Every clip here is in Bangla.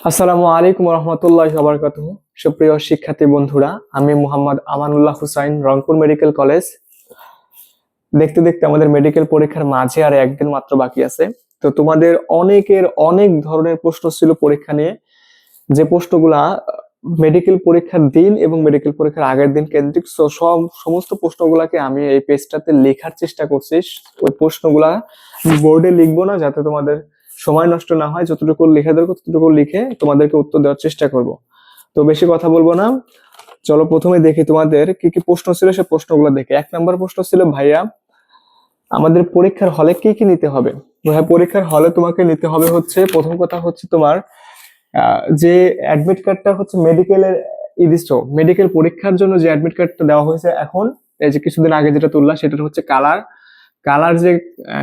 আসসালামু আলাইকুম রহমতুল্লাহি ওয়া বারাকাতুহু। সুপ্রিয় শিক্ষার্থী বন্ধুরা, আমি মোহাম্মদ আমানুল্লাহ হুসাইন, রংপুর মেডিকেল কলেজ। দেখতে দেখতে আমাদের মেডিকেল পরীক্ষার মাঝে আর একদিন মাত্র বাকি আছে। তো তোমাদের অনেকের অনেক ধরনের প্রশ্ন ছিল পরীক্ষা নিয়ে, যে প্রশ্নগুলা মেডিকেল পরীক্ষার দিন এবং মেডিকেল পরীক্ষার আগের দিন কেন্দ্রিক। সমস্ত প্রশ্নগুলাকে আমি এই পেজটাতে লেখার চেষ্টা করছি। ওই প্রশ্নগুলা বোর্ডে লিখবো না, যাতে তোমাদের সময় নষ্ট না হয়। যতটুকু লিখে দরকার ততটুকু লিখে তোমাদেরকে উত্তর দেওয়ার চেষ্টা করব। তো বেশি কথা বলবো না, চলো প্রথমে দেখি তোমাদের কি কি প্রশ্ন ছিল। সে প্রশ্নগুলো দেখে 1 নম্বর প্রশ্ন ছিল, ভাইয়া আমাদের পরীক্ষার হলে কি কি নিতে হবে। ভাইয়া পরীক্ষার হলে তোমাকে নিতে হবে হচ্ছে, প্রথম কথা হচ্ছে তোমার যে অ্যাডমিট কার্ডটা হচ্ছে মেডিকেলের নির্দিষ্ট মেডিকেল পরীক্ষার জন্য যে অ্যাডমিট কার্ডটা দেওয়া হয়েছে এখন, এই যে কিছুদিন আগে যেটা তুললা, সেটা হচ্ছে কালার কালার যে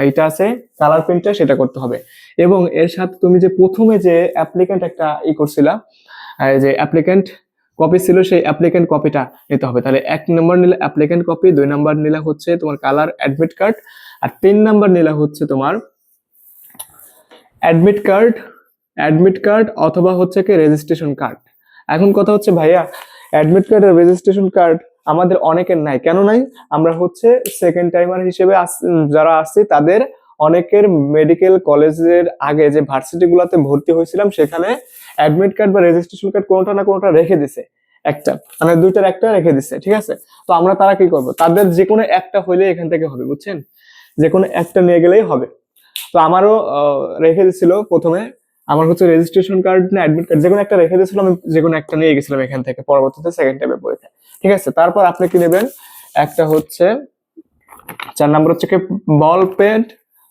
এটা আছে, কালার প্রিন্টটা, সেটা করতে হবে। এবং এর সাথে তুমি যে প্রথমে যে অ্যাপ্লিক্যান্ট একটা করছিলা, যে অ্যাপ্লিক্যান্ট কপি ছিল, সেই অ্যাপ্লিক্যান্ট কপিটা নিতে হবে। তাহলে 1 নম্বর নিলে অ্যাপ্লিক্যান্ট কপি, 2 নম্বর নিলে হচ্ছে তোমার কালার অ্যাডমিট কার্ড, আর 3 নম্বর নিলে হচ্ছে তোমার অ্যাডমিট কার্ড অ্যাডমিট কার্ড অথবা হচ্ছে কি রেজিস্ট্রেশন কার্ড। এখন কথা হচ্ছে, ভাইয়া অ্যাডমিট কার্ড আর রেজিস্ট্রেশন কার্ড আমাদের অনেকের নাই। কেন নাই? আমরা হচ্ছে সেকেন্ড টাইমার হিসেবে যারা আসছি, তাদের অনেকের মেডিকেল কলেজের আগে যে ভার্সিটি গুলাতে ভর্তি হয়েছিলাম, সেখানে অ্যাডমিট কার্ড বা রেজিস্ট্রেশন কার্ড কোনোটা না কোনোটা রেখে দিছে, একটা মানে দুইটার একটা রেখে দিছে, ঠিক আছে। তো আমরা তারা কি করব, তাদের যে কোনো একটা হইলে এখান থেকে হবে, বুঝছেন, যে কোনো একটা নিয়ে গেলেই হবে। তো আমারও রেখে দিছিল প্রথমে। আমার হচ্ছে রেজিস্ট্রেশন কার্ড না অ্যাডমিট কার্ড, যে কোনো একটা রেখে দিয়েছিল, আমি যে কোনো একটা নিয়ে গেছিলাম এখান থেকে পরবর্তীতে সেকেন্ড টাইমে পরীক্ষা, ঠিক আছে। তারপর আপনি কি নেবেন, একটা হচ্ছে 4 নম্বর হচ্ছে কি ball pen,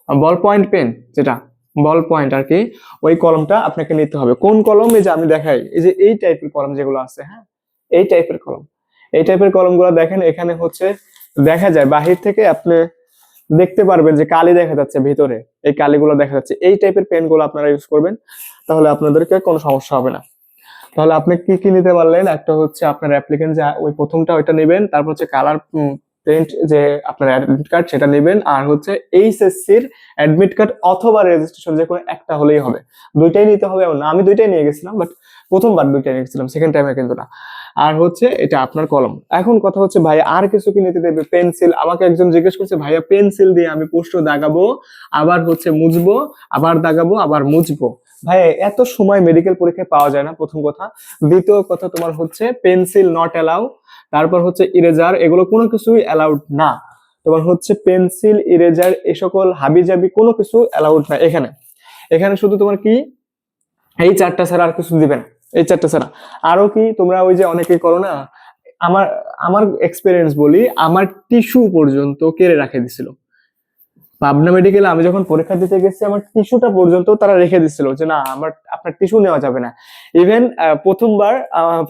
ball point pen, যেটা বল পয়েন্ট আর কি, ওই কলমটা আপনাকে নিতে হবে। কোন কলম? এই যে আমি দেখাই, এই যে এই টাইপের কলম যেগুলো আছে, হ্যাঁ, এই টাইপের কলম। এই টাইপের কলমগুলো দেখেন, এখানে হচ্ছে দেখা যায় বাহির থেকে আপনি দেখতে পারবেন যে কালি দেখা যাচ্ছে ভিতরে, এই কালিগুলো দেখা যাচ্ছে। এই টাইপের পেন গুলো আপনারা ইউজ করবেন, তাহলে আপনাদেরকে কোনো সমস্যা হবে না। তাহলে আপনি কি কি নিতে পারলেন, একটা হচ্ছে আপনার অ্যাপ্লিকেন্ট যে ওই প্রথমটা ওইটা নেবেন, তারপর হচ্ছে কালার প্রিন্ট যে আপনার অ্যাডমিট কার্ড সেটা নেবেন, আর হচ্ছে এইচএসসির অ্যাডমিট কার্ড অথবা রেজিস্ট্রেশন, যে কোনো একটা হলেই হবে। দুইটাই নিতে হবে এমন না, আমি দুইটাই নিয়ে গেছিলাম, বাট প্রথমবার দুইটাই নিয়ে গেছিলাম, সেকেন্ড টাইমে কিন্তু না। আর হচ্ছে এটা আপনার কলম। এখন কথা হচ্ছে, ভাই আর কিছু কি নিতে দেবে? পেন্সিল। আমাকে একজন জিজ্ঞেস করছে, ভাইয়া পেন্সিল দিয়ে আমি প্রশ্ন দাগাবো, আবার হচ্ছে মুছবো, আবার দাগাবো, আবার মুছবো। ভাই এত সময় মেডিকেল পরীক্ষায় পাওয়া যায় না, প্রথম কথা। দ্বিতীয় কথা তোমার হচ্ছে পেন্সিল নট অ্যালাউ, তারপর হচ্ছে ইরেজার, এগুলো কোনো কিছুই অ্যালাউড না। তোমার হচ্ছে পেন্সিল, ইরেজার, এ সকল হাবিজাবি কোনো কিছু অ্যালাউড না এখানে। এখানে শুধু তোমার কি এই চারটা ছাড়া আর কিছু দিবে না, এই চারটা ছাড়া। আরো কি তোমরা ওই যে অনেকেই করো না, আমার আমার এক্সপিরিয়েন্স বলি, আমার টিস্যু পর্যন্ত কেড়ে রাখে দিছিল। পাবনা মেডিকেলে আমি যখন পরীক্ষা দিতে গেছি, আমার টিস্যুটা পর্যন্ত তারা রেখে দিচ্ছিল, যে না আমার আপনার টিস্যু নেওয়া যাবে না। ইভেন প্রথমবার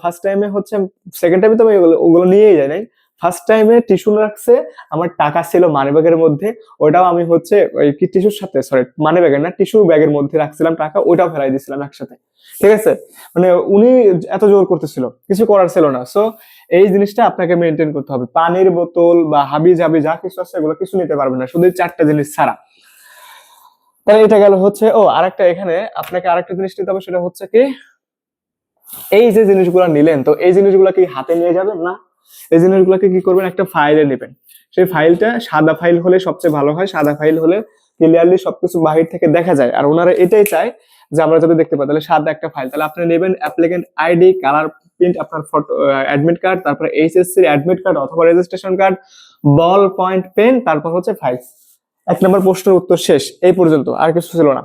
ফার্স্ট টাইমে হচ্ছে, সেকেন্ড টাইমে তো আমি ওগুলো নিয়েই যাই নাই। ফার্স্ট টাইমে টিস্যু রাখছে, আমার টাকা ছিল মানি ব্যাগের মধ্যে, ওটাও আমি হচ্ছে ওই কি টিস্যুর সাথে, সরি মানি ব্যাগের না, টিস্যু ব্যাগের মধ্যে রাখছিলাম টাকা, ওইটাও ফেলাই দিয়েছিলাম একসাথে, ঠিক আছে। মানে উনি এত জোর করতেছিল, কিছু করার ছিল না। সো এই জিনিসটা আপনাকে মেনটেন করতে হবে। পানির বোতল বা হাবি জাবি যা কিছু আছে, এগুলো কিছু নিতে পারবেন না, শুধু এই চারটা জিনিস ছাড়া। তাহলে এটা গেল হচ্ছে। ও আরেকটা, এখানে আপনাকে আরেকটা জিনিস নিতে হবে, সেটা হচ্ছে কি, এই যে জিনিসগুলো নিলেন, তো এই জিনিসগুলো কি হাতে নিয়ে যাবেন না, এই জিনিসগুলোকে কি করবেন, একটা ফাইলে নেবেন। সেই ফাইলটা সাদা ফাইল হলে সবচেয়ে ভালো হয়, সাদা ফাইল হলে ক্লিয়ারলি সবকিছু বাহির থেকে দেখা যায়, আর ওনারা এটাই চায় যে আমরা যাতে দেখতে পাই। তাহলে সাদা একটা ফাইল, তাহলে আপনি নেবেন অ্যাপ্লিকেন্ট আইডি, কালার প্রিন্ট, আপনার ফটো, অ্যাডমিট কার্ড, তারপরে এইচএসসি অ্যাডমিট কার্ড অথবা registration card, ball point pen, তারপর হচ্ছে ফাইল। 1 নম্বর প্রশ্নের উত্তর শেষ, এই পর্যন্ত, আর কিছু ছিল না।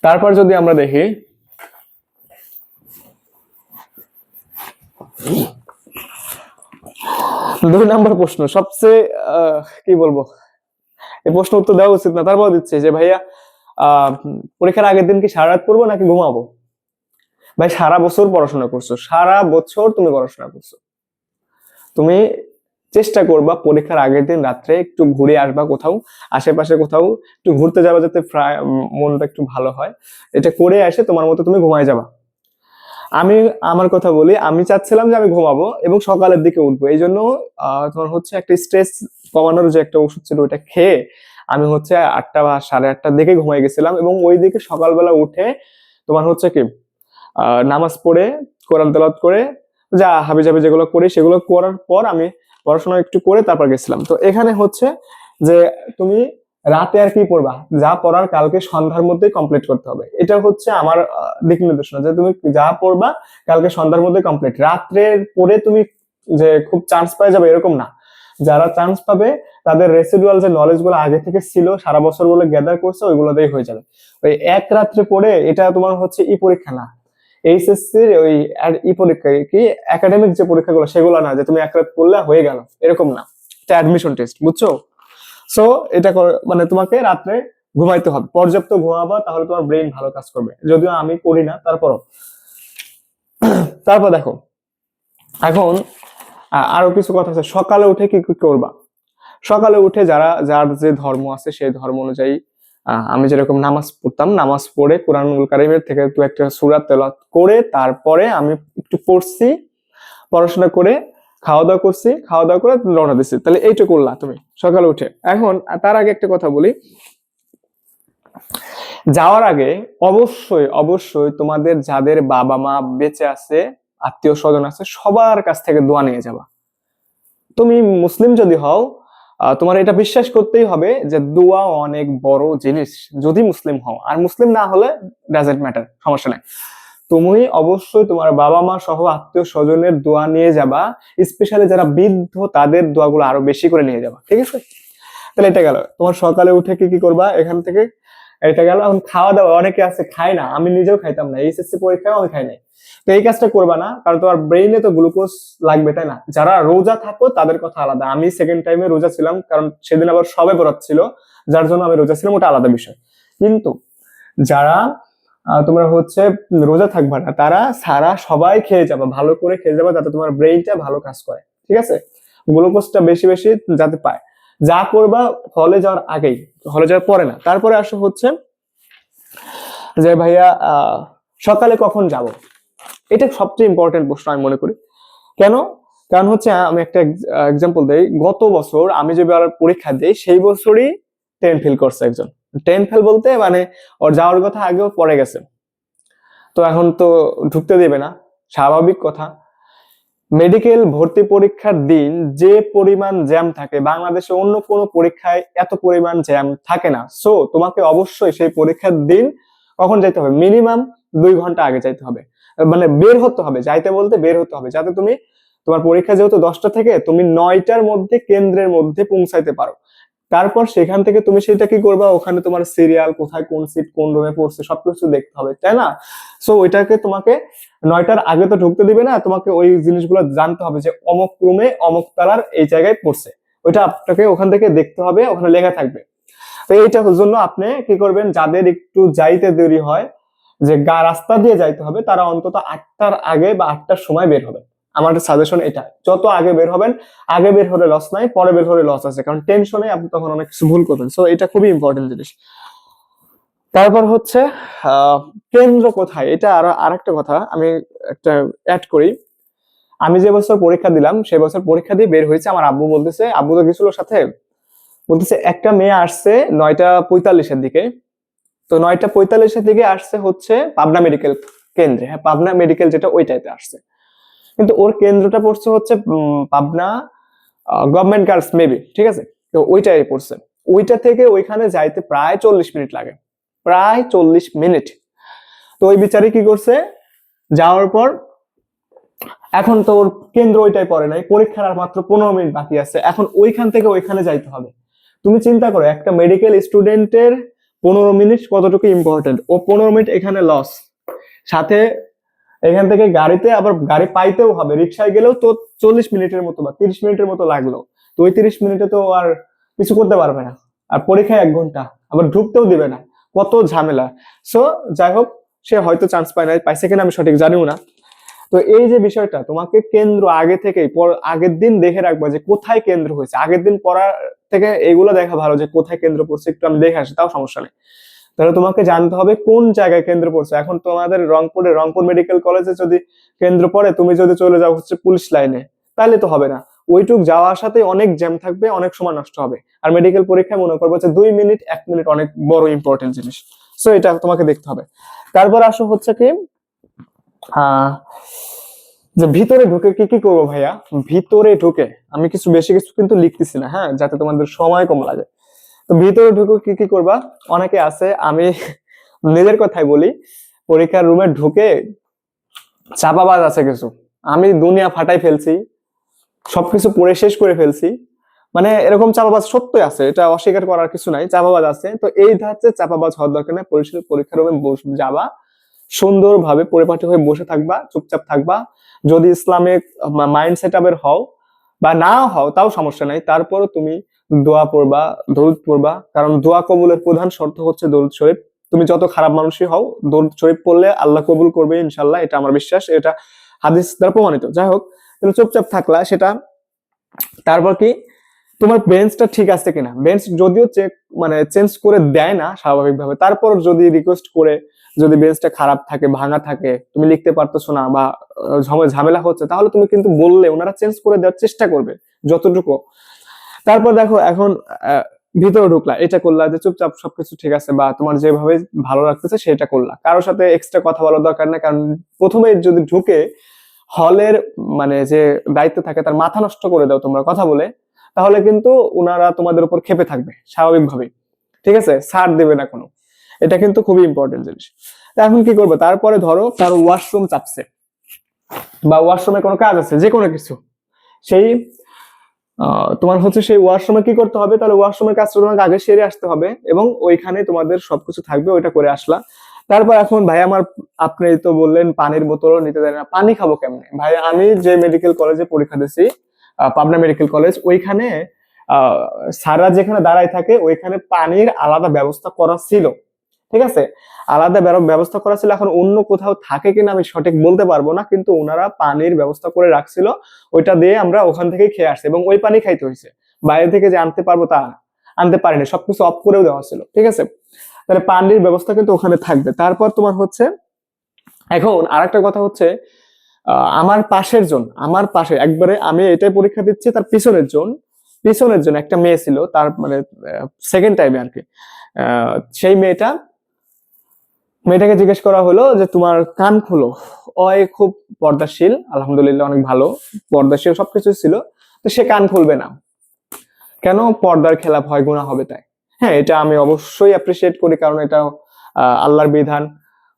তারপর যদি আমরা দেখি 2 নম্বর প্রশ্ন, সবচেয়ে কি বলবো, এই প্রশ্ন উত্তর দেওয়া উচিত না, তারপর দিচ্ছে যে ভাইয়া পরীক্ষার আগের দিন কি সারা রাত পড়বো নাকি ঘুমাবো? ভাই সারা বছর পড়াশোনা করছো, সারা বছর তুমি পড়াশোনা করছো, তুমি চেষ্টা করবা পরীক্ষার আগের দিন রাত্রে একটু ঘুরে আসবা কোথাও, আশেপাশে কোথাও একটু ঘুরতে যাবা, যাতে মনটা একটু ভালো হয়। এটা করে এসে তোমার মতো তুমি ঘুমায় যাবা। আমি আমার কথা বলি, আমি চাচ্ছিলাম যে আমি ঘুমাবো এবং সকালের দিকে উঠবো, এই জন্য তোমার হচ্ছে একটা স্ট্রেস কমানোর যে একটা ওষুধ ছিল, ওটা খেয়ে আমি হচ্ছে 8টা বা 8:30টার দিকে ঘুমাই গেছিলাম, এবং ওই দিকে সকালবেলা উঠে তোমার হচ্ছে কি নামাজ পড়ে কোরআন তেলাওয়াত করে যা হাবিজাবি যেগুলো করি সেগুলো করার পর আমি পড়াশোনা একটু করে তারপর গেছিলাম। তো এখানে হচ্ছে যে তুমি রাতে আর কি পড়বা, যা পড়ার কালকে সন্ধ্যার মধ্যেই কমপ্লিট করতে হবে। এটা হচ্ছে আমার দিক নির্দেশনা যে তুমি যা পড়বা কালকে সন্ধ্যার মধ্যে কমপ্লিট। রাত্রের পরে তুমি যে খুব চান্স পাই যাবে এরকম না। যারা চান্স পাবে তাদের রেসিডুয়াল যে নলেজ গুলো আগে থেকে ছিল সারা বছর বলে গ্যাদার করছে ওইগুলো দিয়ে হয়ে যাবে। ওই এক রাত্রে পড়ে এটা তোমার হচ্ছে ই পরীক্ষা না, এইচএসসির ওই ই পরীক্ষা কি একাডেমিক যে পরীক্ষাগুলো সেগুলো না যে তুমি এক রাত পড়লে হয়ে গেল, এরকম না। এটা অ্যাডমিশন টেস্ট, বুঝছো? সো এটা মানে তোমাকে রাত্রে ঘুমাইতে হবে, পর্যাপ্ত ঘুমাবা, তাহলে তোমার ব্রেইন ভালো কাজ করবে। যদিও আমি করি না, তারপরও। তারপর দেখো এখন আরো কিছু কথা আছে। সকালে উঠে কি কি করবা? সকালে উঠে যার যে ধর্ম আছে সেই ধর্ম অনুযায়ী আমি যেরকম নামাজ পড়তাম, নামাজ পড়ে কোরআনুল কারীমের থেকে দু একটা সূরা তেলাওয়াত করে তারপরে আমি একটু পড়ছি, পড়াশোনা করে খাওয়া দাওয়া করছি, খাওয়া দাওয়া করে রওনা দিচ্ছি। তাহলে এইটা করলা তুমি সকালে উঠে। এখন তার আগে একটা কথা বলি, যাওয়ার আগে অবশ্যই অবশ্যই তোমাদের যাদের বাবা মা বেঁচে আছে, আত্মীয় স্বজন আছে, সবার কাছ থেকে দোয়া নিয়ে যাবা। তুমি মুসলিম যদি হও তোমার এটা বিশ্বাস করতেই হবে যে দোয়া অনেক বড় জিনিস, যদি মুসলিম হও। আর মুসলিম না হলে ডাজন্ট ম্যাটার, সমস্যা নাই। তুমি অবশ্যই তোমার বাবা মা সহ আত্মীয় স্বজনের দোয়া নিয়ে যাবা, স্পেশালি যারা বৃদ্ধ তাদের দোয়াগুলো আরো বেশি করে নিয়ে যাবা, ঠিক আছে? তাহলে এটা গেল তোমার সকালে উঠে কি কি করবা এখান থেকে, এটা গেল। এখন খাওয়া দাওয়া, অনেকে আছে খায় না, আমি নিজেও খাইতাম না, এইচএসসি পরীক্ষায় আমি খাই নাই। তো এই কাজটা করবা না, কারণ তোমার ব্রেইনে তো গ্লুকোজ লাগবে, তাই না? যারা রোজা থাকো তাদের কথা আলাদা, আমি সেকেন্ড টাইমে রোজা ছিলাম, কারণ সেদিন আবার সবে বরাত ছিল, যার জন্য আমি রোজা ছিলাম, ওটা আলাদা বিষয়। কিন্তু যারা তোমরা হচ্ছে রোজা থাকবা না, তারা সারা সবাই খেয়ে যাবা, ভালো করে খেয়ে যাবা, যাতে তোমার ব্রেইনটা ভালো কাজ করে, ঠিক আছে? গ্লুকোজটা বেশি বেশি যাতে পায়। যা করবা হলে যাওয়ার আগেই, হলে যাওয়ার পরে না। তারপরে আসো হচ্ছে যে ভাইয়া সকালে কখন যাব, এটা সবচেয়ে ইম্পর্টেন্ট প্রশ্ন আমি মনে করি। কেন? কারণ হচ্ছে আমি একটা এক্সাম্পল দেই। গত বছর আমি যে পরীক্ষা দিই সেই বছরই 10 ফেল করছে একজন। 10 ফেল বলতে মানে ওর যাওয়ার কথা আগেও পড়ে গেছে, তো এখন তো ঢুকতে দেবে না, স্বাভাবিক কথা। মেডিকেল ভর্তি পরীক্ষার দিন যে পরিমাণ জ্যাম থাকে, বাংলাদেশে অন্য কোনো পরীক্ষায় এত পরিমাণ জ্যাম থাকে না। সো তোমাকে অবশ্যই সেই পরীক্ষার দিন কখন যাইতে হবে, মিনিমাম 2 ঘন্টা আগে যাইতে হবে, মানে বের হতে হবে, যাইতে বলতে বের হতে হবে, যাতে তুমি তোমার পরীক্ষা যেহেতু 10টা থেকে, তুমি 9টার মধ্যে কেন্দ্রের মধ্যে পৌঁছাইতে পারো। তারপর সেখান থেকে তুমি সেটা কি করবা, ওখানে তোমার সিরিয়াল কোথায়, কোন সিট কোন রুমে পড়ছে সবকিছু দেখতে হবে, তাই না? সো ওইটাকে তোমাকে 9টার আগে তো ঢুকতে দিবে না, তোমাকে ওই জিনিসগুলো জানতে হবে যে অমুক রুমে অমুক তালার এই জায়গায় পড়ছে, ওইটা আপনাকে ওখান থেকে দেখতে হবে, ওখানে লেখা থাকবে। তো এইটার জন্য আপনি কি করবেন, যাদের একটু যাইতে দেরি হয়, যে রাস্তা দিয়ে যাইতে হবে, তারা অন্তত 8টার আগে বা 8টার সময় বের হবে। আমার সাজেশন এটা, যত আগে বের হবেন, আগে বের হলে লস নাই, পরে বের হলে লস আছে, কারণ টেনশনে আপনি তখন অনেক কিছু ভুল করবেন। সো এটা খুবই ইম্পর্টেন্ট জিনিস। তারপর হচ্ছে কেন্দ্র কোথায়, এটা আরেকটা কথা আমি একটা অ্যাড করি। আমি যে বছর পরীক্ষা দিলাম সেই বছর পরীক্ষা দিয়ে বের হয়েছে, আমার আব্বু বলতেছে, আব্বু তো গেছিল সাথে, বলতেছে একটা মেয়ে আসছে 9টা 45-এর দিকে। তো 9টা 45-এর দিকে আসছে হচ্ছে পাবনা মেডিকেল কেন্দ্রে, হ্যাঁ পাবনা মেডিকেল যেটা ওইটাতে আসছে, কিন্তু ওর কেন্দ্রটা পড়ছে হচ্ছে পাবনা গভর্নমেন্ট গার্লস মেবি, ঠিক আছে? তো ওইটাই পড়ছে। ওইটা থেকে ওইখানে যাইতে প্রায় 40 মিনিট লাগে, প্রায় 40 মিনিট। তো ওই বিচারে কি করছে, যাওয়ার পর এখন তো ওর কেন্দ্র ওইটাই পড়ে নাই, পরীক্ষার আর মাত্র 15 মিনিট বাকি আছে, এখন ওইখান থেকে ওইখানে যাইতে হবে। তুমি চিন্তা করো একটা মেডিকেল স্টুডেন্টের 15 মিনিট কতটুকু ইম্পর্টেন্ট, ও 15 মিনিট এখানে লস, সাথে এখান থেকে গাড়িতে আবার গাড়ি পাইতেও হবে, রিক্সায় গেলেও তো 40 মিনিটের মতো বা 30 মিনিটের মতো লাগলো। তো ওই 30 মিনিটে তো আর কিছু করতে পারবে না, আর পরীক্ষায় 1 ঘন্টা, আবার ঢুকতেও দিবে না, কত ঝামেলা। সো যাই হোক, সে হয়তো চান্স পায় না, পাইছে কিনা আমি সঠিক জানিও না। তো এই যে বিষয়টা, তোমাকে কেন্দ্র আগে থেকেই আগের দিন দেখে রাখবা যে কোথায় কেন্দ্র হয়েছে, আগের দিন পড়ার থেকে এগুলো দেখা ভালো যে কোথায় কেন্দ্র পড়ছে, একটু আমি দেখে আসি তাও সমস্যা নেই। তাহলে তোমাকে জানতে হবে কোন জায়গায় কেন্দ্র পড়ছে। এখন তোমাদের রংপুর মেডিকেল কলেজে যদি কেন্দ্র পড়ে, তুমি যদি চলে যাও হচ্ছে পুলিশ লাইনে, তাহলে তো হবে না, ওইটুক যাওয়া আসাতে অনেক জ্যাম থাকবে, অনেক সময় নষ্ট হবে। আর মেডিকেল পরীক্ষায় মনে করবো যে 2 মিনিট 1 মিনিট অনেক বড় ইম্পর্টেন্ট জিনিস। সো এটা তোমাকে দেখতে হবে। তারপর আসো হচ্ছে কি যে ভিতরে ঢুকে কি কি করবো ভাইয়া। ভিতরে ঢুকে আমি কিছু বেশি কিছু কিন্তু লিখতেছি না, হ্যাঁ, যাতে তোমাদের সময় কম লাগে। তো ভিতরে ঢুকে কি কি করবা, অনেকে আছে, আমি নিজের কথাই বলি, পরীক্ষার রুমে ঢুকে চাপাবাজ আছে কিছু, আমি দুনিয়া ফাটাই ফেলছি, সবকিছু পড়ে শেষ করে ফেলছি, মানে এরকম চাপাবাজ সত্যই আছে, এটা অস্বীকার করার কিছু নাই, চাপাবাজ আছে। তো এই ধাঁচে চাপাবাজ হওয়ার দরকার নেই, পরীক্ষার রুমে যাবা, সুন্দরভাবে পরিপাটি হয়ে বসে থাকবা, চুপচাপ থাকবা। যদি ইসলামিক মাইন্ড সেট আপের হও বা না হও তাও সমস্যা নাই, তারপরও তুমি দোয়া পড়বা, দরুদ পড়বা, কারণ দোয়া কবুলের প্রধান শর্ত হচ্ছে দরুদ শরীফ। তুমি যত খারাপ মানুষই হও, দরুদ শরীফ পড়লে আল্লাহ কবুল করবে ইনশাল্লাহ, এটা আমার বিশ্বাস, এটা হাদিস দ্বারা প্রমাণিত। যাই হোক, তুমি চুপচাপ থাকলা সেটা। তারপর কি, তোমার বেঞ্চটা ঠিক আছে কিনা, বেঞ্চ যদিও মানে চেঞ্জ করে দেয় না স্বাভাবিকভাবে, তারপর যদি রিকোয়েস্ট করে, যদি বেঞ্চটা খারাপ থাকে, ভাঙা থাকে, তুমি লিখতে পারতেছো না বা ঝামেলা হচ্ছে, তাহলে তুমি কিন্তু বললে ওনারা চেঞ্জ করে দেওয়ার চেষ্টা করবে যতটুকু। তারপর দেখো এখন ভিতরে ঢুকলা, এটা করলা যে চুপচাপ সবকিছু ঠিক আছে বা তোমার যেভাবে ভালো লাগতেছে সেটা করলা, কারোর সাথে এক্সট্রা কথা বলার দরকার নেই, কারণ প্রথমে যদি ঢুকে হলের মানে যে দায়িত্ব থাকে তার মাথা নষ্ট করে দাও তোমরা কথা বলে, তাহলে কিন্তু ওনারা তোমাদের উপর ক্ষেপে থাকবে স্বাভাবিকভাবে, ঠিক আছে, ছাড় দেবে না কোনো। এটা কিন্তু খুবই ইম্পর্টেন্ট জিনিস। এখন কি করবে, তারপরে ধরো কারো ওয়াশরুম চাপছে বা ওয়াশরুমে কোনো কাজ আছে, যে কোনো কিছু, সেই তোমার হচ্ছে সেই ওয়াশরুমে কি করতে হবে, তাহলে ওয়াশরুমের কাজটা তোমাকে আগে সেরে আসতে হবে এবং ওইখানে তোমাদের সবকিছু থাকবে, ওইটা করে আসলা। তারপর এখন ভাই আমার, আপনি তো বললেন পানির বোতলও নিতে দেয় না, পানি খাবো কেমনে ভাই? আমি যে মেডিকেল কলেজে পরীক্ষা দিছি, পাবনা মেডিকেল কলেজ, ওইখানে স্যাররা যেখানে দাঁড়ায় থাকে ওইখানে পানির আলাদা ব্যবস্থা করা ছিল, ঠিক আছে, আলাদা ব্যবস্থা করা ছিল। এখন অন্য কোথাও থাকে কিনা আমি সঠিক বলতে পারবো না, কিন্তু ওনারা পানির ব্যবস্থা করে রাখছিল, ওইটা দিয়ে আমরা ওখান থেকে খেয়ে আসছি এবং ওই পানি খাইতে হয়েছে, বাইরে থেকে যে আনতে পারবো তা আনতে পারিনি, সবকিছু অফ করেও দেওয়া ছিল, ঠিক আছে। তাহলে পানির ব্যবস্থা কিন্তু ওখানে থাকবে। তারপর তোমার হচ্ছে এখন আরেকটা কথা হচ্ছে, আমার পাশের জন, আমার পাশে একবারে, আমি এটাই পরীক্ষা দিচ্ছি, তার পিছনের জন একটা মেয়ে ছিল, তার মানে সেকেন্ড টাইমে আর কি, সেই মেয়েটাকে জিজ্ঞেস করা হলো যে তোমার কান খুলো, ওই খুব পর্দাশীল, আলহামদুলিল্লাহ অনেক ভালো পর্দাশীল সবকিছু ছিল, তো সে কান খুলবে না কেন? পর্দার খেলাপ হয়, গুনাহ হবে তাই। হ্যাঁ, এটা আমি অবশ্যই অ্যাপ্রিসিয়েট করি, কারণ এটা আল্লাহর বিধান,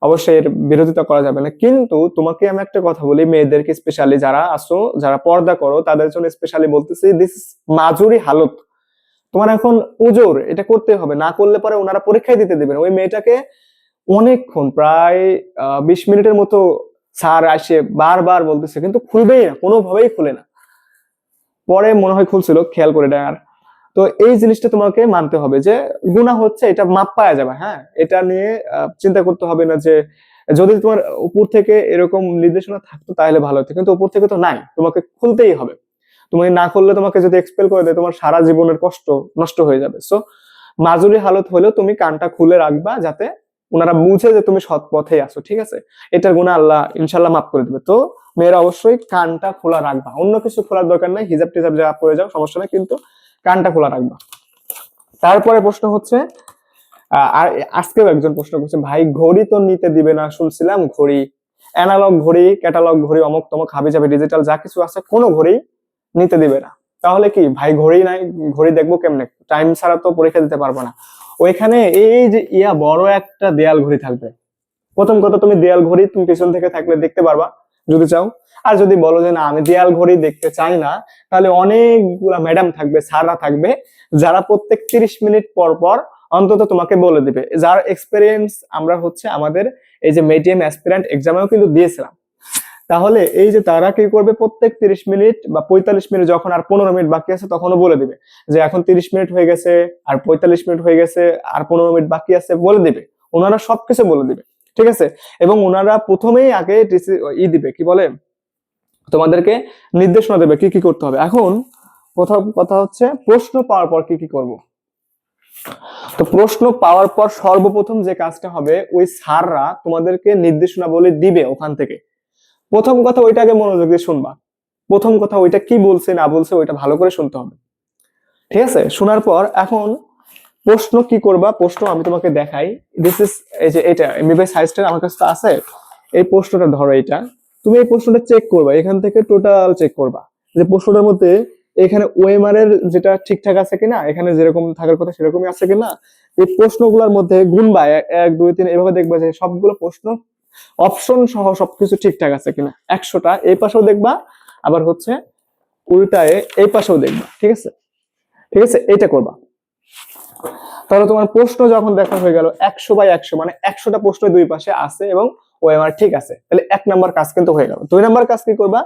অবশ্যই এর বিরোধিতা করা যাবে না। কিন্তু তোমাকে আমি একটা কথা বলি, মেয়েদেরকে স্পেশালি, যারা আসো, যারা পর্দা করো, তাদের জন্য স্পেশালি বলতেছি, দিস মাজুরি হালত, তোমার এখন উজোর এটা করতে হবে, না করলে পরে ওনারা পরীক্ষায় দিতে দেবেন। ওই মেয়েটাকে অনেকক্ষণ, প্রায় 20 মিনিটের মতো স্যার আসে বারবার বলতেছে, কিন্তু খুলবেই না, কোনোভাবেই খুলে না। পরে মনে হয় খুলছিল, খেয়াল করে দেয়। আর তো এই জিনিসটা তোমাকে মানতে হবে যে গুনাহ হচ্ছে, এটা মাপ পাওয়া যাবে, হ্যাঁ, এটা নিয়ে চিন্তা করতে হবে না। যে যদি তোমার উপর থেকে এরকম নির্দেশনা থাকতো তাহলে ভালো হতো, কিন্তু উপর থেকে তো নাই, তোমাকে খুলতেই হবে। তুমি না করলে তোমাকে যদি এক্সপেল করে দেয়, তোমার সারা জীবনের কষ্ট নষ্ট হয়ে যাবে। সো মাজুরি হালত হলেও তুমি কানটা খুলে রাখবা, যাতে ওনারা বুঝে যে তুমি সৎ পথেই আছো, ঠিক আছে। এটার গুনাহ আল্লাহ ইনশাল্লাহ মাফ করে দিবে। তো মেয়েরা অবশ্যই কানটা খোলা রাখবা, অন্য কিছু খোলার দরকার নাই, হিজাব টিজাব যা পরে যাও সমস্যা নাই, কিন্তু কানটা খোলা রাখবা। তারপরে প্রশ্ন হচ্ছে, আর আজকেও একজন প্রশ্ন করছে, ভাই ঘড়ি তো নিতে দিবে না শুনছিলাম, ঘড়ি, অ্যানালগ ঘড়ি, ক্যাটালগ ঘড়ি, অমুক তমুক হাবি যাবে ডিজিটাল যা কিছু আছে, কোনো ঘড়ি নিতে দিবে না। তাহলে কি ভাই ঘড়ি নাই, ঘড়ি দেখবো কেমনে? টাইম ছাড়া তো পরীক্ষা দিতে পারবো না। ওইখানে এই যে বড় একটা দেয়াল ঘড়ি থাকবে। প্রথম কথা, তুমি দেয়াল ঘড়ি তুমি পিছন থেকে থাকলে দেখতে পারবা যদি চাও। আর যদি বলো যে না আমি দেয়াল ঘড়ি দেখতে চাই না, তাহলে অনেকগুলা ম্যাডাম থাকবে, স্যাররা থাকবে, যারা প্রত্যেক 30 মিনিট পর পর অন্তত তোমাকে বলে দিবে, যার এক্সপেরিয়েন্স আমরা হচ্ছে আমাদের এই যে মিডিয়াম অ্যাসপিরেন্ট এক্সামেও কিন্তু দিয়েছিলাম। তাহলে এই যে তারা কি করবে, প্রত্যেক 30 মিনিট বা 45 মিনিট, যখন আর 15 মিনিট বাকি আছে, তখনও বলে দিবে যে এখন 30 মিনিট হয়ে গেছে, আর 45 মিনিট হয়ে গেছে, আর 15 মিনিট বাকি আছে, বলে দিবে। ওনারা সবকিছু বলে দিবে, ঠিক আছে। এবং ওনারা প্রথমেই আগে দিবে, কি বলে, তোমাদেরকে নির্দেশনা দেবে কি কি করতে হবে। এখন প্রথম কথা হচ্ছে, প্রশ্ন পাওয়ার পর কি কি করব। তো প্রশ্ন পাওয়ার পর সর্বপ্রথম যে কাজটা হবে, ওই স্যাররা তোমাদেরকে নির্দেশনাবলী দিবে ওখান থেকে। প্রথম কথা ওইটাকে মনোযোগ দিয়ে শুনবা, প্রথম কথা ওইটা কি বলছে না বলছে ওইটা ভালো করে শুনতে হবে, ঠিক আছে। শোনার পর এখন প্রশ্ন কি করবা, প্রশ্ন আমি তোমাকে দেখাই। দিস ইজ, এই যে এটা এমবিবিএস সাইজটা আমার কাছে তো আছে। এই প্রশ্নটা ধরো, এটা তুমি এই প্রশ্নটা চেক করবা, এখান থেকে টোটাল চেক করবা যে প্রশ্নটার মধ্যে এখানে ওএমআর এর যেটা ঠিকঠাক আছে কিনা, এখানে যেরকম থাকার কথা সেরকমই আছে কিনা। এই প্রশ্নগুলোর মধ্যে গুনবা 1 2 3, এভাবে দেখবা যে সবগুলো প্রশ্ন অপশন সহ সবকিছু ঠিকঠাক আছে কিনা। 100টা এই পাশেও দেখবা, আবার হচ্ছে উল্টায় এই পাশেও দেখবা। ঠিক আছে, ঠিক আছে, এইটা করবা। তাহলে তোমার প্রশ্ন যখন দেখা হয়ে গেল 100/100, মানে 100টা প্রশ্ন দুই পাশে আছে এবং ওএমআর ঠিক আছে, তাহলে 1 নাম্বার কাজ কিন্তু হয়ে গেল। 2 নাম্বার কাজ কি করবা,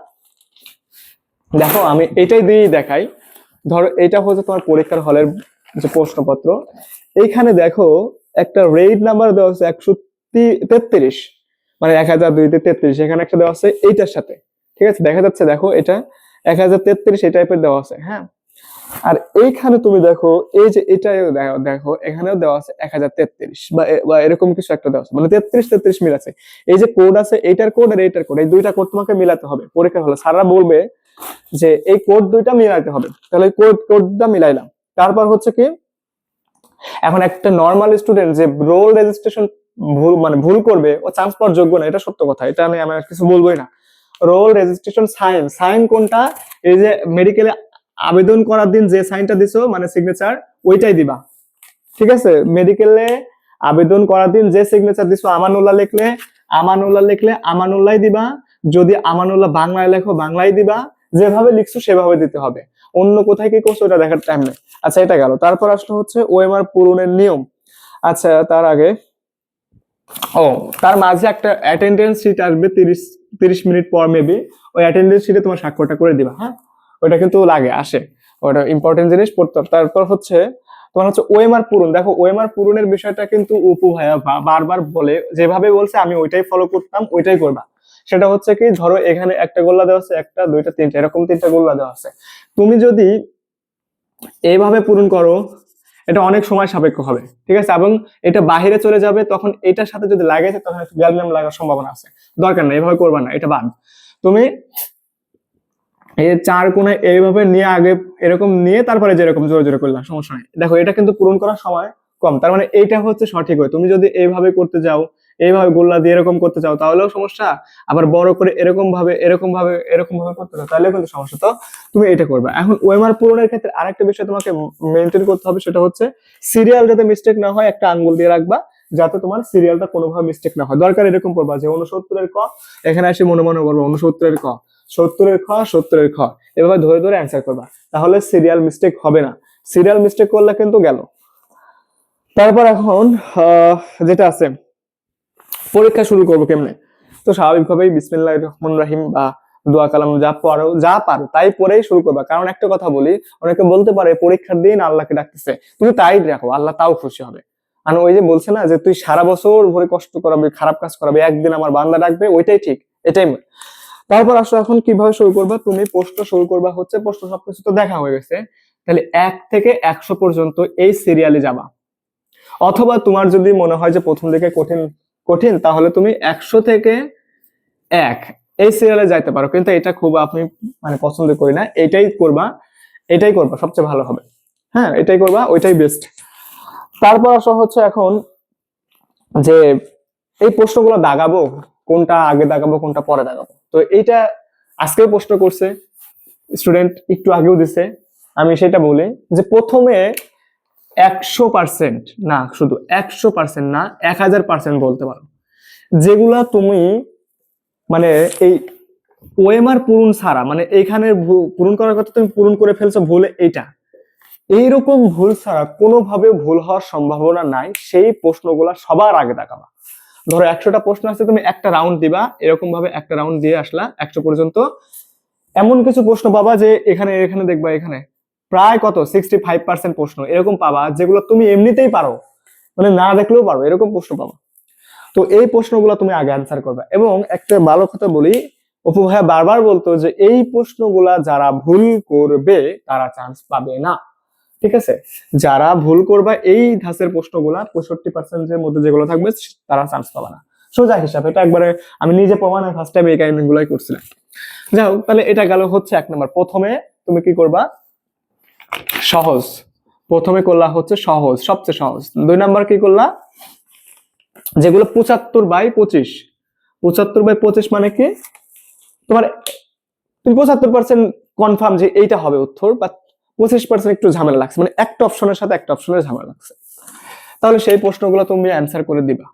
দেখো আমি এটাই দিয়েই দেখাই। ধরো এটা হচ্ছে তোমার পরীক্ষার হলের যে প্রশ্নপত্র। এইখানে দেখো একটা রেড নাম্বার দেওয়া আছে 133, মানে 1002-33, এখানে একটা দেওয়া আছে এইটার সাথে। ঠিক আছে, দেখা যাচ্ছে, দেখো এটা 1033 এই টাইপের দেওয়া আছে। হ্যাঁ, আর এইখানে তুমি দেখো এই যে এটাও দেখো এখানেও দেওয়া আছে 1033 বা এরকম কিছু একটা দেওয়া আছে, মানে 33-33 মিল আছে। এই যে কোড আছে, এইটার কোড আর এইটার কোড, এই দুইটা কোড তোমাকে মিলাতে হবে পরীক্ষা হলে। স্যাররা বলবে যে এই কোড দুইটা মিলাইতে হবে, তাহলে কোডটা মিলাইলাম। তারপর হচ্ছে কি, এখন একটা নর্মাল স্টুডেন্ট যে রোল রেজিস্ট্রেশন ভুল করবে, ও চান্স পাওয়ার যোগ্য না, এটা সত্য কথা, এটা আমি কিছু বলবোই না। রোল রেজিস্ট্রেশন সাইন কোনটা, এই যে মেডিকেলে আবেদন করার দিন যে সাইনটা দিছো, মানে সিগনেচার, ওইটাই দিবা। ঠিক আছে, মেডিকেলে আবেদন করার দিন যে সিগনেচার দিছো, আমানুল্লাহ লিখলে আমানুল্লাহ দিবা। যদি আমানুল্লাহ বাংলায় লেখো বাংলায় দিবা, যেভাবে লিখছো সেভাবে দিতে হবে। অন্য কোথায় কি করছো ওটা দেখার টাইম নেই। আচ্ছা, এটা গেল। তারপর আসলে হচ্ছে ওএমআর পূরণের নিয়ম। আচ্ছা, তার আগে তার মাঝে একটা অ্যাটেন্ডেন্স শিট আসবে 30 মিনিট পর মেবি। ওই অ্যাটেন্ডেন্স শিটে তোমার স্বাক্ষরটা করে দিবা। হ্যাঁ, ওটা কিন্তু লাগে, আসে, ওটা ইম্পর্টেন্ট জিনিস পড়তে হবে। তারপর হচ্ছে তোমার হচ্ছে ওএমআর পূরণ। দেখো ওএমআর পূরণের বিষয়টা কিন্তু উপু ভাইয়া বারবার বলে, যেভাবে বলছে আমি ওইটাই ফলো করতাম, ওইটাই করবা। সেটা হচ্ছে কি, ধরো এখানে একটা গোল্লা দেওয়া আছে, একটা দুইটা তিনটা, এরকম 3টা গোল্লা দেওয়া আছে। তুমি যদি এইভাবে পূরণ করো, এটা অনেক সময় সাপেক্ষ হবে। ঠিক আছে, এবং এটা বাহিরে চলে যাবে, তখন এটার সাথে যদি লাগে তখন একটু গ্যালম্যাম লাগার সম্ভাবনা আছে। দরকার না, এইভাবে করবা না, এটা বাদ। তুমি এই 4 কোণে এইভাবে নিয়ে আগে এরকম নিয়ে তারপরে যেরকম জোরে জোরে করলাম, সমস্যা নেই। দেখো এটা কিন্তু পূরণ করার সময় কম, তার মানে এইটা হচ্ছে সঠিক হয়। তুমি যদি এইভাবে করতে যাও, এইভাবে গোল্লা দিয়ে এরকম করতে চাও, তাহলেও সমস্যা। আবার বড় করে এরকম ভাবে করতে চাও, তাহলেও কিন্তু সমস্যা। তো তুমি এটা করবে। এখন ওএমআর পূরণের ক্ষেত্রে আরেকটা বিষয় তোমাকে মেনটেন করতে হবে, সেটা হচ্ছে সিরিয়াল যাতে মিস্টেক না হয়, একটা আঙ্গুল দিয়ে রাখবা যাতে তোমার সিরিয়ালটা কোনোভাবে মিস্টেক না হয়। দরকার এরকম করবা যে 69-এর ক, এখানে এসে মনে মনে বলবো 69-এর ক, 70-এর খ, 70-এর খ, এভাবে ধরে ধরে অ্যান্সার করবা, তাহলে সিরিয়াল মিস্টেক হবে না। সিরিয়াল মিস্টেক করলে কিন্তু গেল। তারপর এখন যেটা আছে, পরীক্ষা শুরু করবো কেমনে। তো স্বাভাবিকভাবেই বিসমিল্লাহির রহমানির রহিম বা দোয়া কালাম যা পারো তাই পরেই শুরু করবা। কারণ একটা কথা বলি, অনেকে বলতে পারে পরীক্ষার দিন আল্লাহকে ডাকতেছে, তুমি তাই রাখো, আল্লাহ তাও খুশি হবে। আর ওই যে বলছে না যে তুই সারা বছর ভরে কষ্ট করাবি, খারাপ কাজ করাবি, একদিন আমার বান্দা ডাকবে, ওইটাই ঠিক, এটাই। তারপর আসো, এখন কিভাবে শুরু করবা, তুমি প্রশ্ন শুরু করবা হচ্ছে, প্রশ্ন সবকিছু তো দেখা হয়ে গেছে, তাহলে 1 থেকে 100 পর্যন্ত এই সিরিয়ালে যাবা। অথবা তোমার যদি মনে হয় যে প্রথম দিকে কঠিন কঠিন, তাহলে তুমি 100 থেকে 1 এই সিরিয়ালে যাইতে পারো, কিন্তু এটা খুব আমি পছন্দ করি না। এটাই করবা সবচেয়ে ভালো হবে। হ্যাঁ, এটাই করবা, ওইটাই বেস্ট। তারপর আসো হচ্ছে এখন যে এই প্রশ্নগুলো দাগাবো, কোনটা আগে দাগাবো কোনটা পরে দাগাবো। তো এইটা আজকে প্রশ্ন করছে স্টুডেন্ট, একটু আগেও দিছে। আমি সেটা বলি যে প্রথমে 100% না, শুধু 100% না, 1000% বলতে পারো যেগুলা তুমি এই ওএমআর পূরণ ছাড়া, এইখানে পূরণ করার কথা তুমি পূরণ করে ফেলছো ভুলে, এইরকম ভুল ছাড়া কোনোভাবে ভুল হওয়ার সম্ভাবনা নাই, সেই প্রশ্নগুলা সবার আগে দেখাবা। ধরো 100টা প্রশ্ন আছে, তুমি একটা রাউন্ড দিবা, এরকম ভাবে একটা রাউন্ড দিয়ে আসলা 100 পর্যন্ত। এমন কিছু প্রশ্ন পাবা যে এখানে এখানে দেখবা, এখানে প্রায় কত 65% প্রশ্ন এরকম পাবা যেগুলো তুমি এমনিতেই পারো, না দেখলেও পারো, এরকম প্রশ্ন পাবা। তো এই প্রশ্নগুলো তুমি আগে অ্যান্সার করবে। এবং একটা ভালো কথা বলি, অপু ভাইয়া বারবার বলতো যে এই প্রশ্নগুলা যারা ভুল করবে তারা চান্স পাবে না। ঠিক আছে, যারা ভুল করবা এই ধাঁচের প্রশ্নগুলা 65% এর মধ্যে যেগুলো থাকবে তারা চান্স পাবে না। সোজা হিসাব, এটা একবারে আমি নিজে প্রমাণের ফার্স্ট টাইম এই কাহিনীগুলাই করছিলাম। যাই হোক, তাহলে এটা গেল হচ্ছে 1 নম্বর। প্রথমে তুমি কি করবা, সহজ প্রথমে করলা হচ্ছে সহজ, সবচেয়ে সহজ। 2 নাম্বার কি করলা, যেগুলো 75/25, 75/25 মানে কি, তোমার তুমি 75% কনফার্ম যে এইটা হবে উত্তর, বা 25% একটু ঝামেলা লাগছে, মানে একটা অপশনের সাথে একটা অপশনের ঝামেলা লাগছে, তাহলে সেই প্রশ্নগুলো তুমি অ্যান্সার করে দিবা,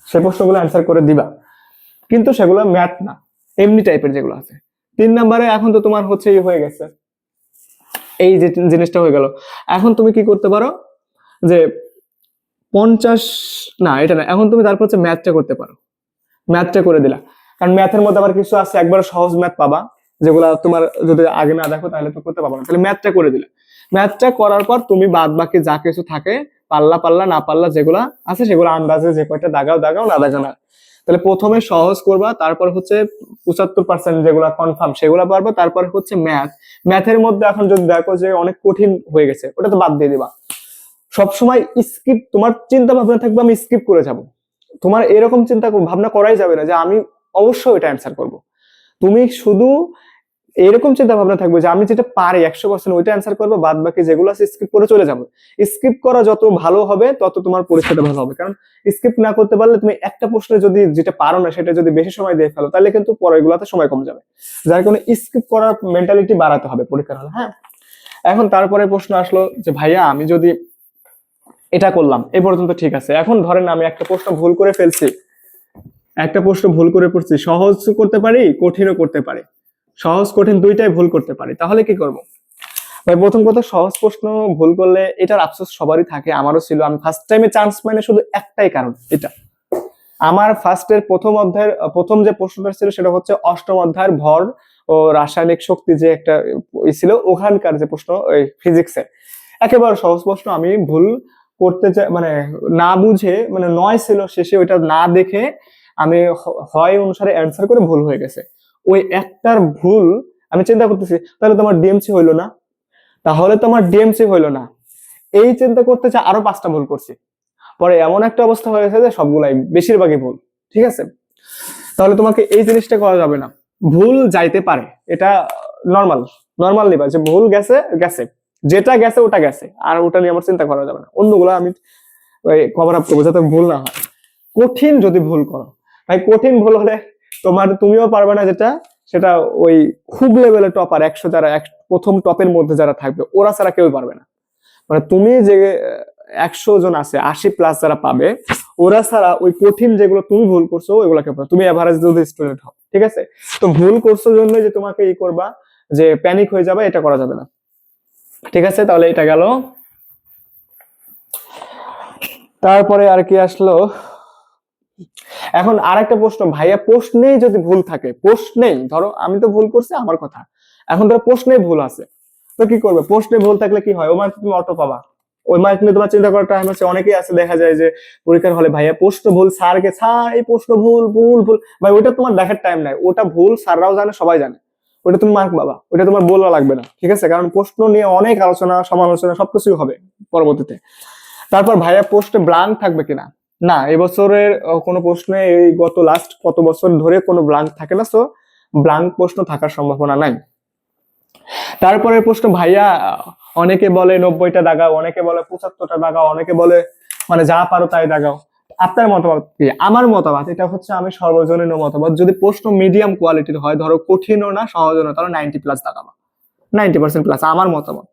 সেই প্রশ্নগুলো অ্যান্সার করে দিবা, কিন্তু সেগুলো ম্যাথ না, এমনি টাইপের যেগুলো আছে। 3 নাম্বারে এখন তো তোমার হচ্ছে হয়ে গেছে, এই যে জিনিসটা হয়ে গেল, এখন তুমি কি করতে পারো যে 50, না এটা না, এখন তুমি তারপর হচ্ছে ম্যাথটা করতে পারো, ম্যাথটা করে দিলা, কারণ ম্যাথের মধ্যে আবার কিছু আছে একবার সহজ ম্যাথ পাবা, যেগুলা তোমার যদি আগে না দেখো তাহলে তো করতে পারবে না, তাহলে ম্যাথটা করে দিলা। ম্যাথটা করার পর তুমি বাদ বাকি যা কিছু থাকে, পাল্লা পাল্লা না পাল্লা যেগুলা আছে সেগুলো আন্দাজে যে কয়টা দাগাও দাগাও, না দাগাও না। তাহলে প্রথমে সহজ করবা, তারপর হচ্ছে 75% যেগুলা কনফার্ম সেগুলা পারবা, তারপর হচ্ছে ম্যাথ। ম্যাথের মধ্যে এখন যদি দেখো যে অনেক কঠিন হয়ে গেছে, ওটা তো বাদ দিয়ে দিবা। সবসময় স্কিপ, তোমার চিন্তা ভাবনা থাকবে আমি স্কিপ করে যাব, তোমার এরকম চিন্তা ভাবনা করাই যাবে না যে আমি অবশ্যই এটা অ্যান্সার করব। তুমি শুধু এরকম চিন্তা ভাবনা থাকবে যে আমি যেটা পারি 100% ওইটা অ্যান্সার করবো, বাদ বাকি যেগুলো আছে স্কিপ করে চলে যাবো। স্কিপ করা যত ভালো হবে তত তোমার পরীক্ষাটা ভালো হবে, কারণ স্কিপ না করতে পারলে তুমি একটা প্রশ্নে যদি যেটা পারো না সেটা যদি বেশি সময় দিয়ে ফেলো, তাহলে কিন্তু পরেরগুলোতে সময় কমে যাবে, যার কারণে স্কিপ করার মেন্টালিটি বাড়াতে হবে পরীক্ষার হলে। হ্যাঁ, এখন তারপরে প্রশ্ন আসলো যে ভাইয়া আমি যদি এটা করলাম এ পর্যন্ত ঠিক আছে, এখন ধরেন আমি একটা প্রশ্ন ভুল করে ফেলছি, একটা প্রশ্ন ভুল করে পড়ছি, সহজ করতে পারি কঠিনও করতে পারি, সহজ কঠিন দুইটাই ভুল করতে পারি, তাহলে কি করব? ভাই প্রথম কথা, সহজ প্রশ্ন ভুল করলে এটার আফসোস সবারই থাকে, আমারও ছিল। আমি ফার্স্ট টাইমে চান্স পাইনি শুধু একটাই কারণ, এটা আমার ফার্স্টের প্রথম অধ্যায়ের প্রথম যে প্রশ্নটা ছিল সেটা হচ্ছে অষ্টম অধ্যায়ের ভর ও রাসায়নিক শক্তি যে একটা ছিল, ওখানকার যে প্রশ্ন ওই ফিজিক্সের একেবারে সহজ প্রশ্ন, আমি ভুল করতে চাই মানে না বুঝে, মানে 9 ছিল শেষে, ওইটা না দেখে আমি হয় অনুসারে অ্যান্সার করে ভুল হয়ে গেছে। ওই একটার ভুল আমি চিন্তা করতেছি তাহলে তোমার ডিএমসি হইলো না, তাহলে তোমার ডিএমসি হইলো না, এই চিন্তা করতে চাই আরো 5টা ভুল করছি, পরে এমন একটা অবস্থা হয়ে গেছে যে সবগুলাই বেশিরভাগই ভুল। ঠিক আছে, তাহলে তোমাকে এই জিনিসটা করা যাবে না, ভুল যাইতে পারে, এটা নর্মাল, নর্মাল নিবা যে ভুল গেছে গেছে, যেটা গেছে ওটা গেছে, আর ওটা নিয়ে আমার চিন্তা করা যাবে না, অন্যগুলো আমি কভার আপ করবো যাতে ভুল না হয়। কঠিন যদি ভুল করো ভাই, কঠিন ভুল হলে তুমিও পারবে না, যেটা সেটা ওই খুব লেভেলের টপার 100 যারা প্রথম টপের মধ্যে যারা থাকবে ওরা ছাড়া কেউ পারবে না, মানে তুমি যে 100 জন আছে 80+ যারা পাবে, ওরা ছাড়া ওই কঠিন যেগুলো তুমি ভুল করছো ওইগুলোকে পাবে, তুমি এভারেজ যদি স্টুডেন্ট হও। ঠিক আছে, তো ভুল করছো জন্য যে তোমাকে ই করবা যে প্যানিক হয়ে যাবে, এটা করা যাবে না। ঠিক আছে, তাহলে এটা গেল। তারপরে আর কি আসলো, এখন আরেকটা প্রশ্ন, ভাইয়া প্রশ্নেই যদি ভুল থাকে, প্রশ্নেই ধরো আমি তো ভুল করছি আমার কথা, এখন ধরো প্রশ্নেই ভুল আছে, তো কি করবে? প্রশ্নে ভুল থাকলে কি হয়, ওই মার্ক তুমি অটো পাবা, ওই মার্ক নিয়ে তোমার চিন্তা করার টাইম আছে। অনেকেই আছে দেখা যায় যে পরীক্ষার হলে ভাইয়া প্রশ্ন ভুল, স্যারকে স্যার এই প্রশ্ন ভুল ভুল ভুল, ভাই ওটা তোমার দেখার টাইম নাই, ওটা ভুল স্যাররাও জানে সবাই জানে, ওটা তুমি মার্ক পাবা, ওটা তোমার বলা লাগবে না। ঠিক আছে, কারণ প্রশ্ন নিয়ে অনেক আলোচনা সমালোচনা সবকিছুই হবে পরবর্তীতে। তারপর ভাইয়া প্রশ্নে ব্লাঙ্ক থাকবে কিনা, না এবছরের কোনো প্রশ্নে এই গত লাস্ট কত বছর ধরে কোনো ব্লাঙ্ক থাকে না, সো ব্লাঙ্ক প্রশ্ন থাকার সম্ভাবনা নাই। তারপরের প্রশ্ন ভাইয়া, অনেকে বলে 90টা দাগাও, অনেকে বলে 75টা দাগাও, অনেকে বলে মানে যা পারো তাই দাগাও, আপনার মতামত কি? আমার মতামত এটা হচ্ছে, আমি সর্বজনীন মতামত, যদি প্রশ্ন মিডিয়াম কোয়ালিটির হয়, ধরো কঠিনও না সহজও না, তাহলে 90+ দাগাবা, 90% প্লাস, আমার মতামত।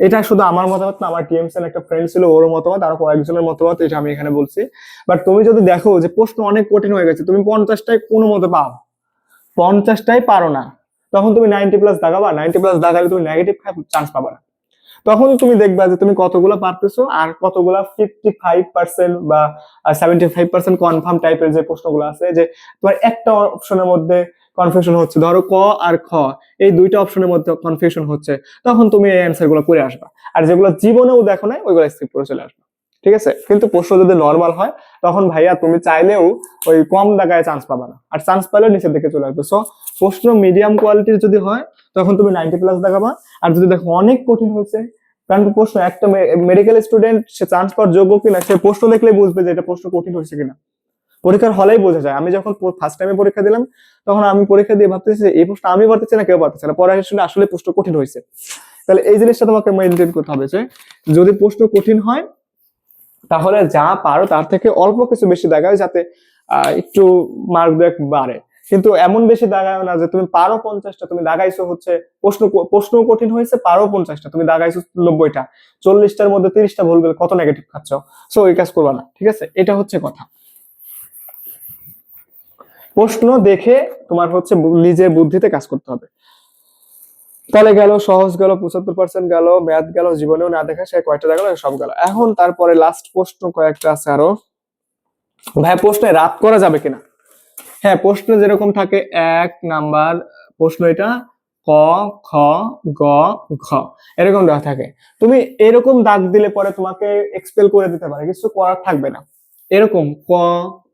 এটা শুধু আমার মতামত না, আমার টিএমসি একটা ফ্রেন্ড ছিল ওর মতামত, আরো কয়েকজনের মতামত, এটা আমি এখানে বলছি। বাট তুমি যদি দেখো যে প্রশ্ন অনেক কঠিন হয়ে গেছে, তুমি 50টায় কোনো মতে পাও, 50টাই পারো না, তখন তুমি 90+ দাগাবা, 90+ দাগালে তুমি নেগেটিভ চান্স পাবা না। তখন তুমি দেখবা যে তুমি কতগুলো পারতেছো আর কতগুলা 55% বা 75% কনফার্ম টাইপের যে প্রশ্নগুলো আছে, যে তোমার একটা অপশনের মধ্যে কনফিউশন হচ্ছে, ধরো ক আর খ এই দুইটা অপশনের মধ্যে কনফিউশন হচ্ছে, তখন তুমি এই অ্যান্সার গুলো করে আসবা, আর যেগুলো জীবনেও দেখো না ওইগুলো স্কিপ করে চলে আসবা। ঠিক আছে, কিন্তু প্রশ্ন যদি নর্মাল হয় তখন ভাইয়া তুমি চাইলেও ওই কম দাগায় চান্স পাবা না, আর চান্স পেলেও নিচের দিকে চলে আসবে। সো প্রশ্ন মিডিয়াম কোয়ালিটির যদি হয় তখন তুমি 90+ দাগাবা, আর যদি দেখো অনেক কঠিন হয়েছে, কারণ প্রশ্ন একটা মেডিকেল স্টুডেন্ট সে চান্স পাওয়ার যোগ্য কিনা সে প্রশ্ন দেখলেই বুঝবে যে এটা প্রশ্ন কঠিন হয়েছে কিনা, পরীক্ষার হলেই বোঝা যায়। আমি যখন ফার্স্ট টাইমে পরীক্ষা দিলাম তখন আমি পরীক্ষা দিয়ে ভাবতেছি এই প্রশ্ন আমি পারতেছি না কেউ পারতেছে না, পরে শুনে আসলে প্রশ্ন কঠিন হয়েছে, তাহলে এই জিনিসটা তোমাকে মেনটেন করতে হবে যে যদি প্রশ্ন কঠিন হয় তাহলে যা পারো তার থেকে অল্প কিছু বেশি দাগাও, যাতে একটু মার্ক ব্রেক বাড়ে। কিন্তু এমন বেশি দাগাও না যে তুমি পারো 50টা, তুমি দাগাইছো হচ্ছে প্রশ্ন কঠিন হয়েছে, পারো 50টা, তুমি দাগাইছো 90টা, 40টার মধ্যে 30টা ভুল গেলে কত নেগেটিভ খাচ্ছ। সো এই কাজ করবা না, ঠিক আছে? এটা হচ্ছে কথা। প্রশ্ন দেখে তোমার হচ্ছে নিজের বুদ্ধিতে কাজ করতে হবে। তাহলে গেল সহজ গেল, 75% গেল, ম্যাথ গেল, জীবনেও না দেখা সে কয়টা গেল, সব গেল। এখন তারপরে লাস্ট প্রশ্ন কয়েকটা আছে আরো। ভাই প্রশ্নে রাত করা যাবে কিনা? হ্যাঁ, প্রশ্ন যেরকম থাকে 1 নাম্বার প্রশ্ন এটা ক, খ, গ, ঘ এরকম দেওয়া থাকে। তুমি এরকম দাগ দিলে পরে তোমাকে এক্সপেল করে দিতে পারে, কিছু করার থাকবে না। এরকম ক,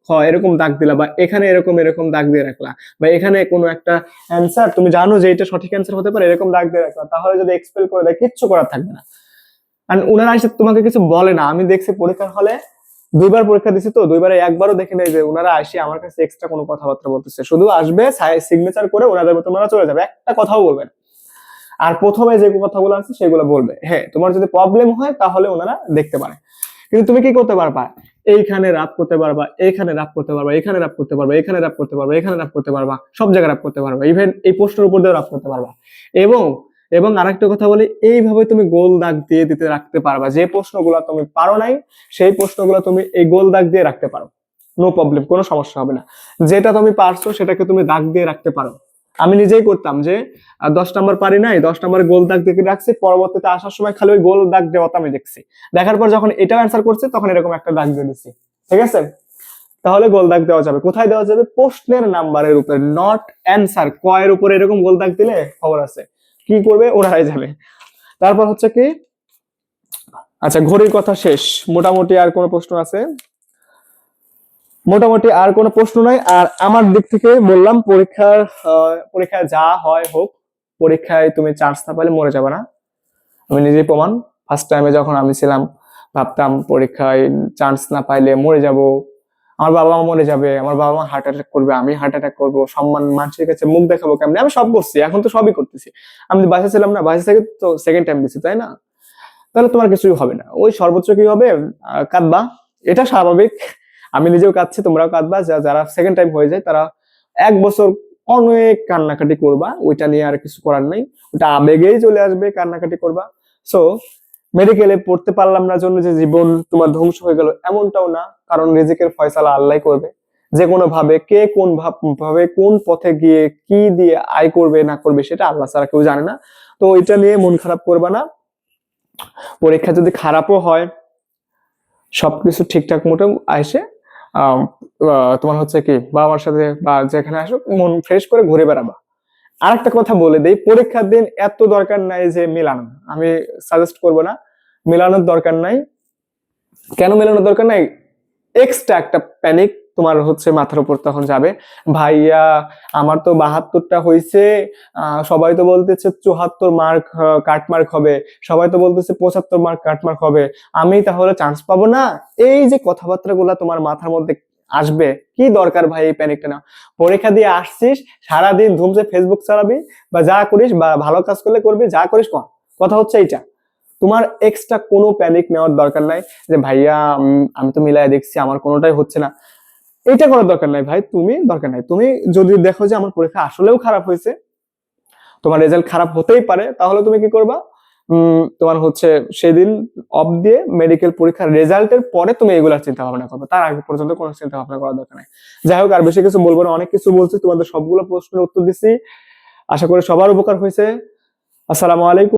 খ এরকম দাগ দিলা, বা এখানে এরকম এরকম দাগ দিয়ে রাখলা, বা এখানে কোনো একটা অ্যান্সার তুমি জানো যে এটা সঠিক অ্যান্সার হতে পারে, এরকম দাগ দিয়ে রাখলা, তাহলে যদি এক্সপেল করে দেয় কিচ্ছু করার থাকবে না। আর ওনারা এসে তোমাকে কিছু বলে না। আমি দেখছি পরীক্ষার হলে 2বার পরীক্ষা দিছি তো 2বারে একবারও দেখি নাই যে ওনারা আসে আমার কাছে এক্সট্রা কোনো কথাবার্তা বলতেছে। শুধু আসবে, সিগনেচার করে ওনাদের মতো ওনারা চলে যাবে, একটা কথাও বলবে না। আর প্রথমে যে কথাগুলো আছে সেগুলো বলবে। হ্যাঁ, তোমার যদি প্রবলেম হয় তাহলে ওনারা দেখতে পারে। কিন্তু তুমি কি করতে পারবা? এইখানে রাপ করতে পারবা, এইখানে রাপ করতে পারবা, এখানে রাপ করতে পারবা, এখানে রাপ করতে পারবা, এখানে রাপ করতে পারবা, সব জায়গায় রাপ করতে পারবা, ইভেন এই প্রশ্নের উপর দিয়ে রাপ করতে পারবা। এবং এবং আরেকটা কথা বলি, এইভাবে তুমি গোল দাগ দিয়ে দিতে রাখতে পারবা। যে প্রশ্নগুলো তুমি পারো নাই সেই প্রশ্নগুলো তুমি এই গোল দাগ দিয়ে রাখতে পারো, নো প্রবলেম, কোনো সমস্যা হবে না। যেটা তুমি পারছো সেটাকে তুমি দাগ দিয়ে রাখতে পারো। আমি নিজেই করতাম যে 10 নাম্বার পারি নাই, 10 নাম্বারে গোল দাগ দিয়ে রাখছি, পরবর্তীতে আসার সময় খালি ওই গোল দাগ দেওয়াটা আমি দেখছি, দেখার পর যখন এটাও অ্যান্সার করছে তখন এরকম একটা দাগ দিয়ে দিচ্ছি, ঠিক আছে? তাহলে গোল দাগ দেওয়া যাবে। কোথায় দেওয়া যাবে? প্রশ্নের নাম্বারের উপরে, নট অ্যান্সার। কয়ের উপরে এরকম গোল দাগ দিলে খবর আছে, কি করবে ওরাই যাবে। তারপর হচ্ছে কি, আচ্ছা ঘড়ির কথা শেষ। মোটামুটি আর কোনো প্রশ্ন আছে? মোটামুটি আর কোনো প্রশ্ন নাই। আর আমার দিক থেকে বললাম, পরীক্ষায় যা হয় হোক, পরীক্ষায় তুমি চান্স না পেলে মরে যাবে না। আমি নিজেই প্রমাণ। ফার্স্ট টাইমে যখন আমি ছিলাম ভাবতাম পরীক্ষায় চান্স না পাইলে মরে যাব, আমার বাবা মা মরে যাবে, আমার বাবা মা হার্ট অ্যাটাক করবে, আমি হার্ট অ্যাটাক করবো, সম্মান মানুষের কাছে মুখ দেখাবো কেমনে। আমি সব করছি, এখন তো সবই করতেছি। আমি বাসা ছিলাম না, বাসা থেকে তো সেকেন্ড টাইম দিচ্ছি, তাই না? তাহলে তোমার কিছুই হবে না। ওই সর্বোচ্চ কি হবে, কাঁদবা, এটা স্বাভাবিক। আমি নিজেও কাঁদছি, তোমরাও কাঁদবা। যারা সেকেন্ড টাইম হয়ে যায় তারা 1 বছর অনেক কান্নাকাটি করবা, ওইটা নিয়ে আর কিছু করার নাই, ওটা আবেগেই চলে আসবে, কান্নাকাটি করবা। সো মেডিকেলে পড়তে পারলাম না জন্য যে জীবন তোমার ধ্বংস হয়ে গেল এমনটাও না, কারণ রিজিকের ফয়সালা আল্লাহ করবে। যে কোনো ভাবে কে কোন ভাবে কোন পথে গিয়ে কি দিয়ে আয় করবে না করবে সেটা আল্লাহ ছাড়া কেউ জানে না। তো এটা নিয়ে মন খারাপ করবা না। পরীক্ষা যদি খারাপও হয়, সবকিছু ঠিকঠাক মতো আসে, তোমার হচ্ছে কি বাবা মার সাথে বা যেখানে আসো মন ফ্রেশ করে ঘুরে বেড়াবা। আরেকটা কথা বলে দেই, পরীক্ষার দিন এত দরকার নাই যে মেলানো, আমি সাজেস্ট করবো না, মেলানোর দরকার নাই। কেন মেলানোর দরকার নাই? এক্সট্রা একটা প্যানিক তোমার হচ্ছে মাথার উপর তখন যাবে। ভাইয়া আমার তো 72টা হয়েছে, সবাই তো বলতেছে 74 মার্ক কাট মার্ক হবে, সবাই তো বলতেছে 75 মার্ক কাট মার্ক হবে, আমি তাহলে চান্স পাবো না। এই যে কথাবার্তা গুলা তোমার মাথার মধ্যে আসবে, কি দরকার ভাই এই প্যানিকটা না? পরীক্ষা দিয়ে আসছিস, সারাদিন ধুমছে ফেসবুক চালাবি, বা যা করিস, বা ভালো কাজ করলে করবি, যা করিস কর। কথা হচ্ছে এইটা, তোমার এক্সট্রা কোনো প্যানিক নেওয়ার দরকার নাই যে ভাইয়া আমি তো মিলাই দেখছি আমার কোনোটাই হচ্ছে না। এটা করার দরকার নাই ভাই, দরকার নাই। তুমি যদি দেখো যে আমার পরীক্ষা আসলেও খারাপ হয়েছে, তোমার রেজাল্ট খারাপ হতেই পারে, তাহলে তুমি কি করবা, তোমার হচ্ছে সেদিন অফ দিয়ে মেডিকেল পরীক্ষার রেজাল্টের পরে তুমি এগুলার চিন্তা ভাবনা করবে, তার আগে পর্যন্ত কোনো চিন্তা ভাবনা করার দরকার নাই। যাই হোক, আর বেশি কিছু বলবো না, অনেক কিছু বলছি, তোমাদের সবগুলো প্রশ্নের উত্তর দিচ্ছি। আশা করি সবার উপকার হয়েছে। আসসালামু আলাইকুম।